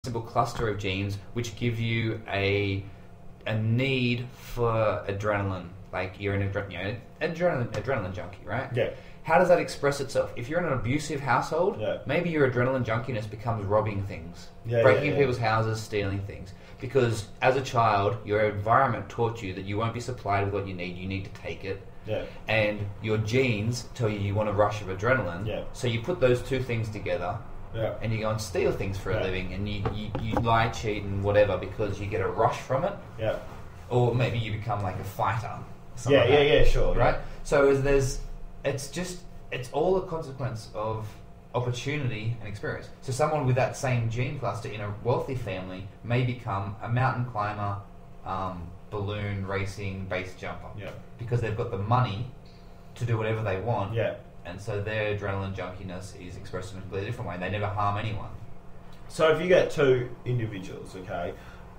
simple cluster of genes which give you a need for adrenaline. Like you're an adrenaline junkie, right? Yeah. How does that express itself? If you're in an abusive household, Yeah. maybe your adrenaline junkiness becomes robbing things, Yeah, breaking yeah, in people's houses, stealing things. Because as a child, your environment taught you that you won't be supplied with what you need to take it. Yeah. And your genes tell you want a rush of adrenaline. Yeah. So you put those two things together, Yeah. and you go and steal things for Yeah. a living, and you lie, cheat, and whatever because you get a rush from it. Yeah. Or maybe you become like a fighter. Yeah, yeah, sure. Right? So it's all a consequence of opportunity and experience. So someone with that same gene cluster in a wealthy family may become a mountain climber, balloon racing, base jumper. Yeah. Because they've got the money to do whatever they want. Yeah. And so their adrenaline junkiness is expressed in a completely different way. They never harm anyone. So if you get two individuals, okay,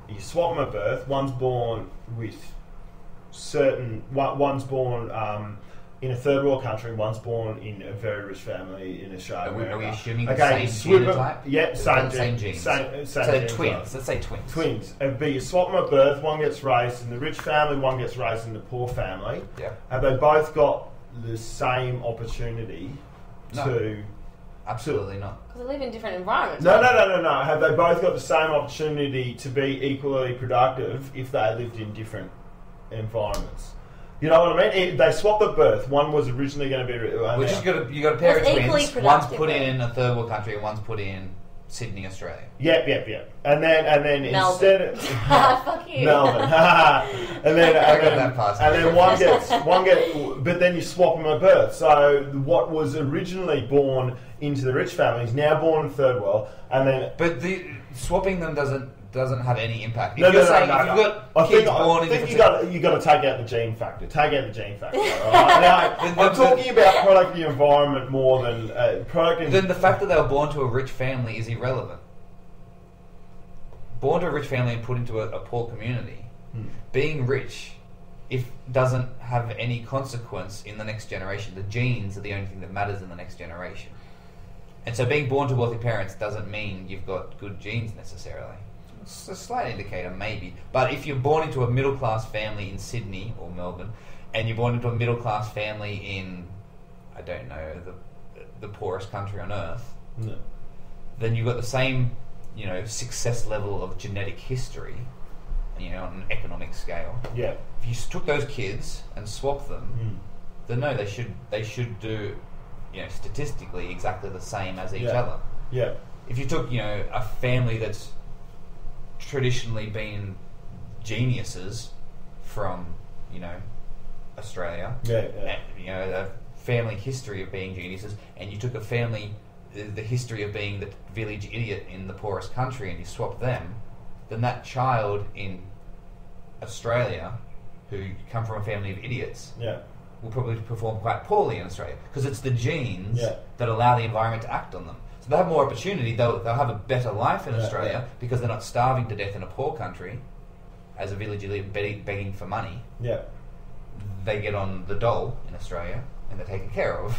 you swap them at birth. One's born with one's born in a third world country. One's born in a very rich family in Australia. Are we assuming the okay, same genotype? Yeah, same genes. Same so genes, twins. right. Let's say twins. Twins. But you swap them at birth. One gets raised in the rich family. One gets raised in the poor family. Yeah. Have they both got the same opportunity to? Absolutely not. Because they live in different environments. No. Have they both got the same opportunity to be equally productive if they lived in different environments? You know what I mean? They swapped at birth. One was originally going to be... You got a pair of twins. One's put right? in a third world country and one's put in Sydney, Australia. Yep. And then Melbourne. instead of... Fuck you. Melbourne. and then one gets... But then you swap them at birth. So what was originally born into the rich family is now born in third world, and then... But swapping them doesn't have any impact. No. If you've got kids born in different... you got to take out the gene factor. Right? Now, I'm talking about product of the environment more than product. Then the fact that they were born to a rich family is irrelevant. Born to a rich family and put into a poor community, being rich, doesn't have any consequence in the next generation. The genes are the only thing that matters in the next generation. And so being born to wealthy parents doesn't mean you've got good genes necessarily. It's a slight indicator, maybe. But if you're born into a middle-class family in Sydney or Melbourne, and you're born into a middle-class family in, I don't know, the poorest country on earth, then you've got the same, success level of genetic history, on an economic scale. Yeah. If you took those kids and swapped them, then no, they should do, statistically exactly the same as each other. Yeah. If you took, a family that's traditionally been geniuses from, Australia, and, a family history of being geniuses, and you took a family, the history of being the village idiot in the poorest country, and you swapped them, then that child in Australia, who come from a family of idiots, will probably perform quite poorly in Australia, because it's the genes that allow the environment to act on them. So they'll have more opportunity, they'll have a better life in Australia, because they're not starving to death in a poor country, as a village elite begging for money. Yeah. They get on the dole in Australia, and they're taken care of.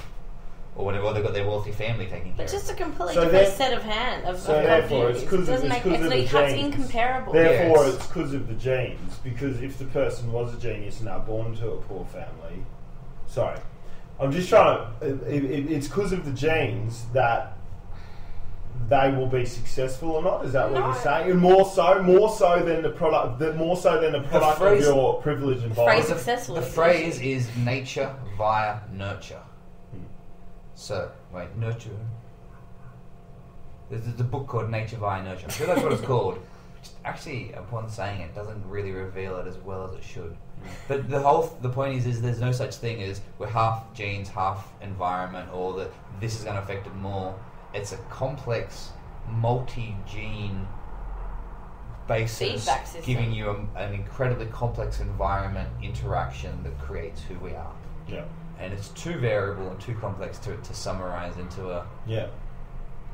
Or whatever, or they've got their wealthy family taking care of. But just a completely different set of hands. So therefore, it's because of the genes. It's incomparable. Therefore, it's because of the genes. Because if the person was a genius and are born to a poor family... Sorry. I'm just trying to... It's because of the genes that they will be successful or not? Is that what you're saying? And more so than the product of your privileged environment. The phrase is nature via nurture. So, wait, nurture. There's a book called Nature via Nurture. I'm sure that's what it's called. Actually, upon saying it, doesn't really reveal it as well as it should. But the point is there's no such thing as we're half genes, half environment, or that this is going to affect it more. It's a complex, multi-gene basis giving you an incredibly complex environment interaction that creates who we are. Yeah. And it's too variable and too complex to summarize into a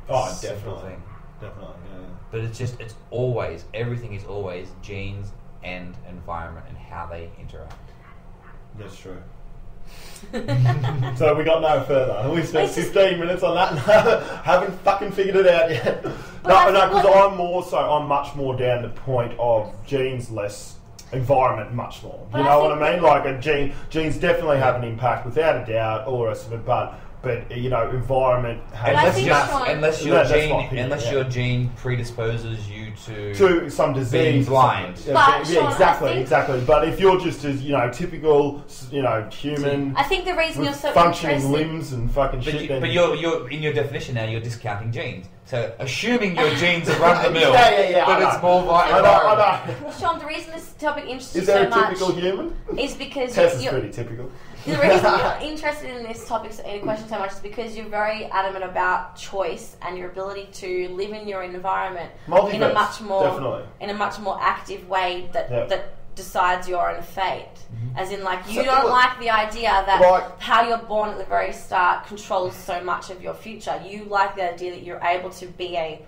definitely thing. Definitely, yeah. But everything is always genes and environment and how they interact. That's true. So we got no further. We spent 15 minutes on that and haven't fucking figured it out yet. because I'm much more down the point of genes, less environment, much more. You know what I mean? Like genes definitely have an impact without a doubt, all the rest of it, but you know, environment has unless your gene predisposes you to some disease, being blind. Exactly. But if you're just as, you know, typical, you know, human, I think the reason you're so functioning limbs and fucking shit. But you're in your definition now. You're discounting genes. So assuming your genes are run of the mill, but it's more vital. I know. Sean, the reason this topic interests you is there so a much typical human? is because Tess is pretty typical. The reason you're interested in this topic in question so much is because you're very adamant about choice and your ability to live in your environment in a much more active way that decides your own fate. Mm-hmm. As in, like, you don't like the idea that how you're born at the very start controls so much of your future. You like the idea that you're able to be a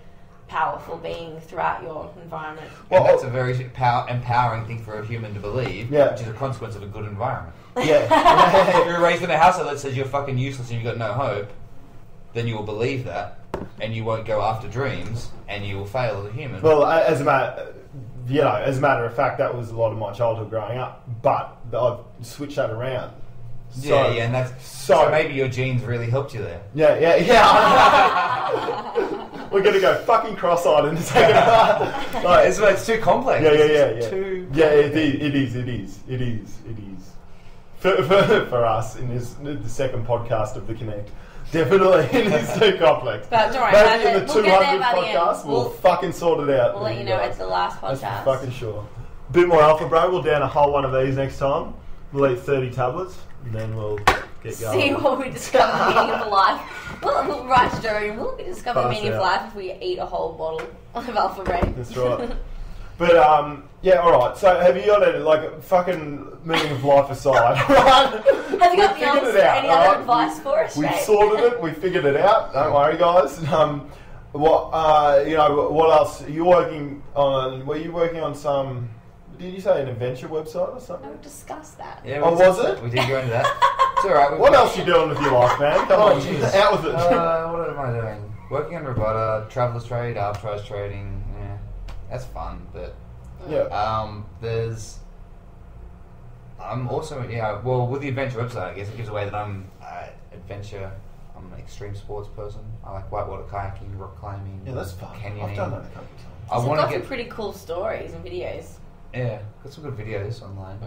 powerful being throughout your environment. Well, that's a very empowering thing for a human to believe, which is a consequence of a good environment. If you're raised in a household that says you're fucking useless and you've got no hope, then you will believe that, and you won't go after dreams, and you will fail as a human. Well, as a matter of fact, that was a lot of my childhood growing up, but I've switched that around. And that's so maybe your genes really helped you there. We're gonna go fucking cross-eyed in a second. It's too complex. It is. For us in the second podcast of the Connect. Definitely, it is too complex. But don't worry, maybe in the 200th podcast, we'll fucking sort it out. We'll let you know at the last podcast. That's for fucking sure. Bit more alpha, bro. We'll down a whole one of these next time. We'll eat 30 tablets, and then we'll get going. See what we discover the meaning of life. We'll write a story, and we'll discover the meaning of life if we eat a whole bottle of alpha brain. That's right. But, alright, so have you got any, like, fucking meaning of life aside, right? Have you got the answer to any other advice for us, We've sorted it, we figured it out, don't worry, guys. What else? Were you working on some, did you say an adventure website or something? No, we discussed that. Yeah, was it? We did go into that. It's alright. What else are you doing with your life, man? Come on, jeez. Out with it. What am I doing? Working on rebuttal, traveller's trade, arbitrage trading. That's fun, but I'm also with the adventure website, I guess it gives away that I'm an extreme sports person. I like whitewater kayaking, rock climbing. Yeah, that's fun. Canyoning. I've done that a couple of times. I've got some pretty cool stories and videos. Yeah, got some good videos online.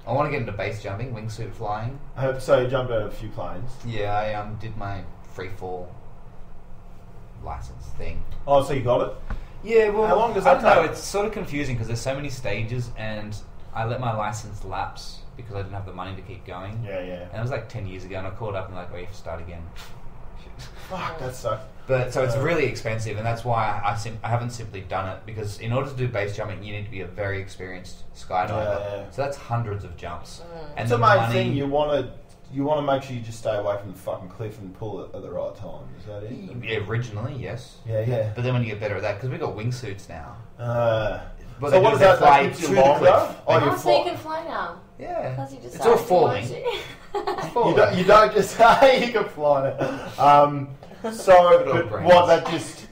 I want to get into base jumping, wingsuit flying. So you jumped out of a few planes. Yeah, I did my free fall license thing. Oh, so you got it? Yeah, well, how long does that take? It's sort of confusing because there's so many stages, and I let my license lapse because I didn't have the money to keep going. Yeah. And it was like 10 years ago, and I called up and like, you have to start again. Fuck, that sucks. But so it's really expensive, and that's why I haven't simply done it, because in order to do base jumping, you need to be a very experienced skydiver. Yeah. So that's hundreds of jumps. And it's the main thing. You want to make sure you just stay away from the fucking cliff and pull it at the right time. Is that it? Yeah, originally, yes. Yeah. But then when you get better at that, because we've got wingsuits now. But so what does that fly to the cliff? So you can fly now. Yeah. Because you just it's all falling. You don't just say you can fly now. What that just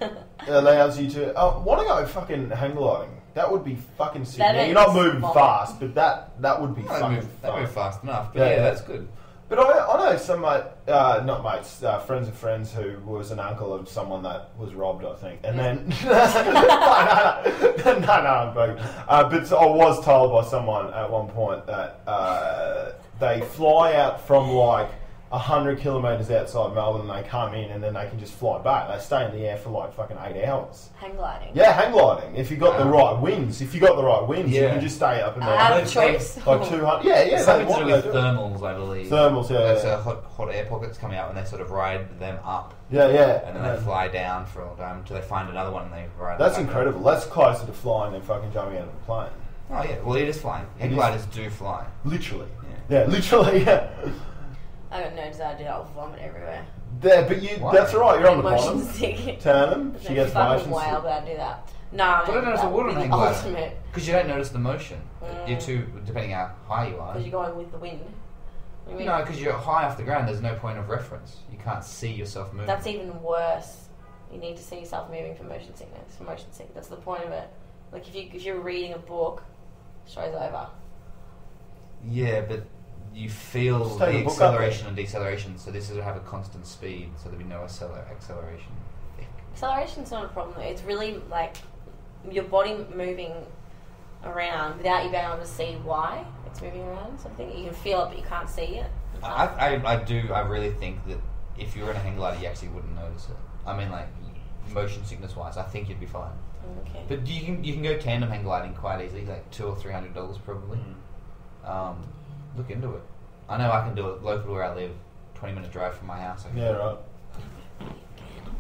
allows you to want to go fucking hang gliding. That would be fucking sick. You're not moving fast, but that would be fucking fun. That move fast enough. But yeah, that's good. But I know some friends of friends who was an uncle of someone that was robbed, I think. And then no, I'm joking. But I was told by someone at one point that they fly out from like 100 kilometres outside Melbourne, and they come in and then they can just fly back. They stay in the air for like fucking 8 hours. Hang gliding. Yeah, hang gliding. If you got the right winds, you can just stay up in there. Out of choice. Like 200. Yeah. Something to do with thermals, I believe. Thermals, yeah. There's hot air pockets coming out, and they sort of ride them up. Yeah. And then they fly down for all time until they find another one and they ride. That's incredible. That's closer to flying than fucking jumping out of a plane. Oh yeah, well it is flying. Hang gliders do fly. Literally. Yeah, literally. Yeah. I got no desire to do that. I'll vomit everywhere. There, but that's right. You're on the bottom. Sick. Tandem. She gets motion sick. Wild, but I do that. No, but I don't notice the water on hang glider because you don't notice the motion. You're too, depending how high you are. Because you're going with the wind. No, because you're high off the ground. There's no point of reference. You can't see yourself moving. That's even worse. You need to see yourself moving for motion sickness. That's the point of it. Like if you're reading a book, show's over. Yeah, but you feel the acceleration and deceleration, so this will have a constant speed, so there'll be no acceleration. Acceleration's not a problem. It's really like your body moving around without you being able to see why it's moving around. Something you can feel it, but you can't see it. I really think that if you were in a hang glider, you actually wouldn't notice it. I mean, like motion sickness wise, I think you'd be fine. Okay. But you can go tandem hang gliding quite easily, like $200 or $300 probably. Look into it. I know I can do it local where I live, 20-minute drive from my house. Yeah, right.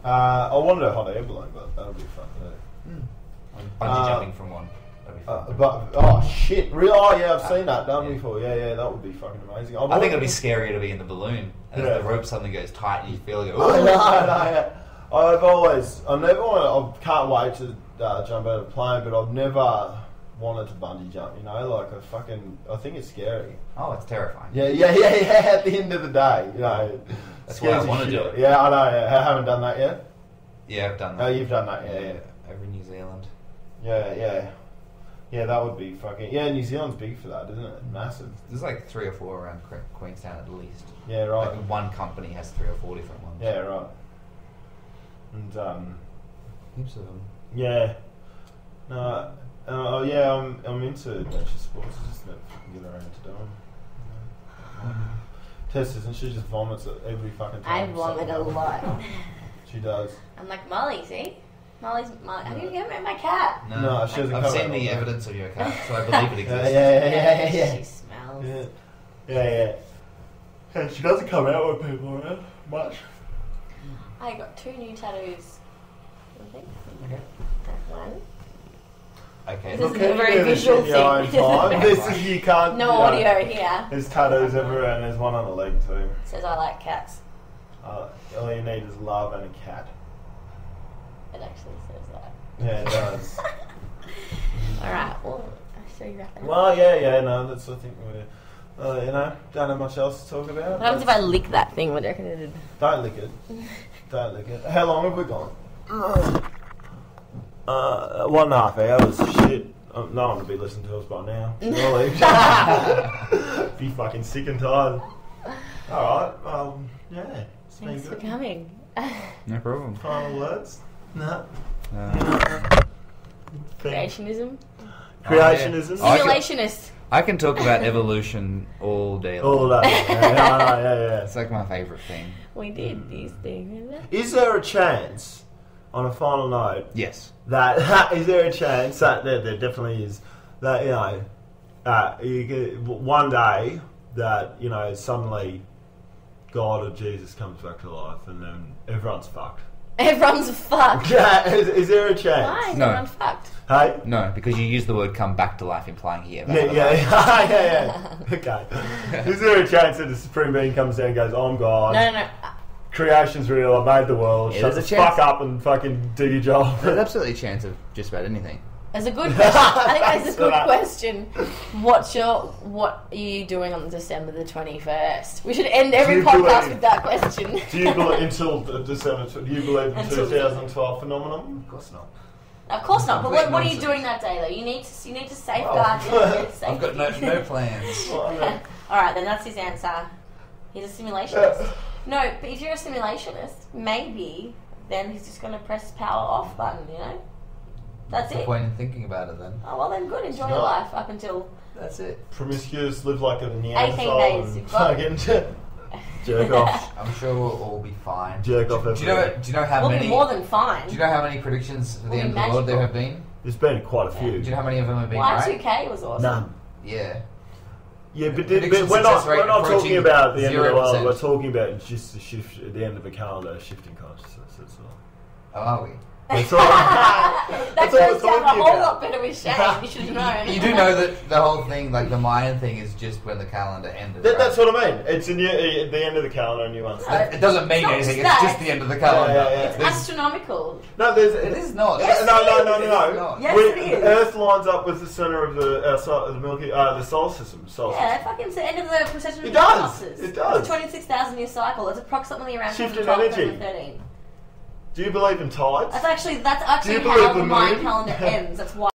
I wanted a hot air balloon, but that'll be fun. Bungee jumping from one. That'd be fun. Shit! Oh yeah, I've seen that done before. Yeah, that would be fucking amazing. I think it'd be scarier to be in the balloon as the rope suddenly goes tight and you feel it. I can't wait to jump out of a plane, but I've never wanted to bungee jump. You know, like I think it's scary. Oh, it's terrifying. Yeah. At the end of the day, you know, that's why I want to do it. Yeah, I know. I haven't done that yet. Yeah, I've done that. Oh, you've done that. Yeah. Over in New Zealand. Yeah, that would be fucking... Yeah, New Zealand's big for that, isn't it? Massive. There's like 3 or 4 around Queenstown at least. Yeah, right. Like one company has 3 or 4 different ones. Yeah, right. And, heaps of them. Yeah. No, I'm into nature sports. I just never get around to doing them. Tess isn't she? Just vomits every fucking time. I vomit a lot. She does. I'm like Molly, see? Molly. Have you ever met my cat? No, she hasn't. I've seen the evidence of your cat, so I believe it exists. Yeah. She smells. Yeah, she doesn't come out with people around much. I got 2 new tattoos. I think. Okay. One. Okay. This is a very visual thing. This is you can't. No audio here. There's tattoos everywhere, and there's one on the leg too. It says I like cats. All you need is love and a cat. It actually says that. Yeah, it does. Alright, well, I'll show you that. Well, yeah, no, that's, I think we're, don't have much else to talk about. What happens if I lick that thing? What do you reckon it did? Don't lick it. How long have we gone? 1.5 hours. Shit. No one would be listening to us by now. Surely. Be fucking sick and tired. Alright, yeah. Thanks for coming. No problem. Final words? No. Creationism? Simulationist. I can talk about evolution all day long. All day. Yeah. It's like my favourite thing. We did these things. Is there a chance, on a final note... Yes. Is there a chance that there definitely is, that, you get, one day that, suddenly God or Jesus comes back to life and then everyone's fucked? Everyone's fucked. Yeah, is there a chance? Why is No. everyone fucked? Hey? No, because you use the word come back to life implying he ever Yeah. Okay. Is there a chance that the Supreme Being comes down and goes, I'm God? No. Creation's real, I made the world, Yeah, shut the fuck up and fucking do your job. There's absolutely a chance of just about anything. That's a good question. I think that's a good question. What are you doing on December the 21st? We should end every podcast with that question. Do you believe until December? Do you believe in 2012 phenomenon? Of course not. Of course not. But what are you doing that day though? You need to safeguard your safety. I've got no plans. All right, then that's his answer. He's a simulationist. No, but if you're a simulationist, maybe then he's just going to press power off button. That's What's it. the point in thinking about it then? Oh well, then good. Enjoy your life up until. That's it. Promiscuous, live like a Neanderthal. 18 days. You've got jerk off. I'm sure we'll all be fine. Jerk off. Do you know how we'll many? Be more than fine. Do you know how many predictions for the end of the world there have been? There's been quite a few. Do you know how many of them have been right? Y2K was awesome. None. Yeah. Yeah, but we're not talking about the end of the world. We're talking about just the shift at the end of a calendar, shifting consciousness. That's all. Oh, are we? That's all. That goes down a whole lot better with Shane. You should have known. You do know that the whole thing, like the Mayan thing, is just when the calendar ended. That's what I mean. It's at the end of the calendar, a new one. It doesn't mean anything. It's just the end of the calendar. Yeah. It's astronomical. No, it is not. Yes, No. Yes, it is. Earth lines up with the center of the Milky, the solar system. Yeah, fucking it's the end of the precession of It the does. equinoxes. It does. It's a 26,000 year cycle. It's approximately around Shift in 2012, energy. 2013. Do you believe in tides? That's actually how the Mayan calendar ends. That's why.